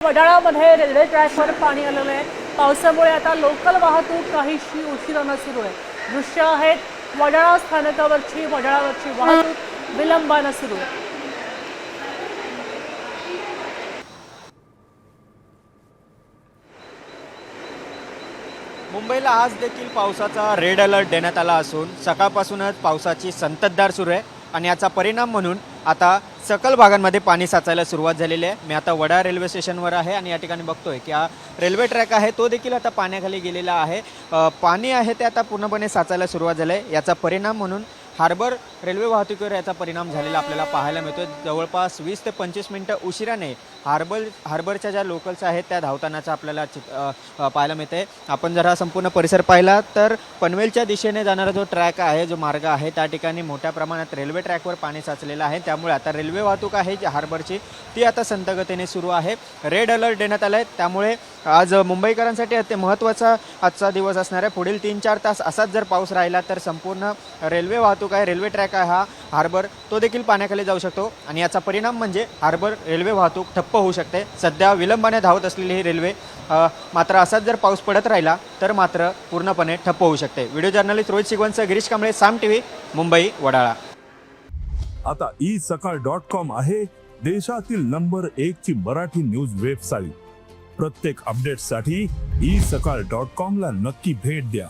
वडाळामध्ये railway ट्रॅकवर पाणी आलेलं आहे। पावसामुळे आता लोकल वाहतूक काहीशी उशिरानं सुरू आहे। दृश्य आहेत वडाळा स्थानकावरची वाहतूक विलंबानं सुरू आहे। मुंबईला आज देखील पावसाचा रेड अलर्ट देण्यात आला असून सकाळपासूनच पावसाची संततधार सुरू आहे आणि याचा परिणाम म्हणून आता सकल भागांमध्ये पाणी साचायला सुरुवात झालेली आहे। मी आता वडाळा रेल्वे स्टेशनवर आहे आणि या ठिकाणी बघतोय की हा रेल्वे ट्रॅक आहे तो देखील आता पाण्याखाली गेलेला आहे। पाणी आहे ते आता पूर्णपणे साचायला सुरुवात झाली आहे। याचा परिणाम म्हणून हार्बर रेल्वे वाहतुकीवर याचा परिणाम झालेला आपल्याला पाहायला मिळतोय। जवळपास 20 ते 25 मिनिटं उशिराने हार्बरच्या ज्या लोकल्स आहेत त्या धावतानाचा आपल्याला पाहायला मिळते। आपण जर हा संपूर्ण परिसर पाहिला तर पनवेलच्या दिशेने जाणारा जो ट्रॅक आहे, जो मार्ग आहे, त्या ठिकाणी मोठ्या प्रमाणात रेल्वे ट्रॅकवर पाणी साचलेलं आहे। त्यामुळे आता रेल्वे वाहतूक आहे जी हार्बरची ती आता संथगतीने सुरू आहे। रेड अलर्ट देण्यात आला आहे, त्यामुळे आज मुंबईकरांसाठी अति महत्त्वाचा आजचा दिवस असणार आहे। पुढील 3-4 तास असाच जर पाऊस राहिला तर संपूर्ण रेल्वे वाहतूक आहे, रेल्वे ट्रॅक आहे हा हार्बर, तो देखील पाण्याखाली जाऊ शकतो आणि याचा परिणाम म्हणजे हार्बर रेल्वे वाहतूक ठप्प होऊ शकते। सध्या विलंबाने धावत असलेली ही रेल्वे मात्र असाच जर पाऊस पडत राहिला तर मात्र पूर्णपणे ठप्प होऊ शकते। व्हिडिओ जर्नलिस्ट रोहित शिगवणसह गिरीश कांबळे, साम टीव्ही, मुंबई, वडाळा। आता isakal.com आहे देशातील नंबर 1 ची मराठी न्यूज वेबसाईट। प्रत्येक अपडेटसाठी isakal.com ला नक्की भेट द्या।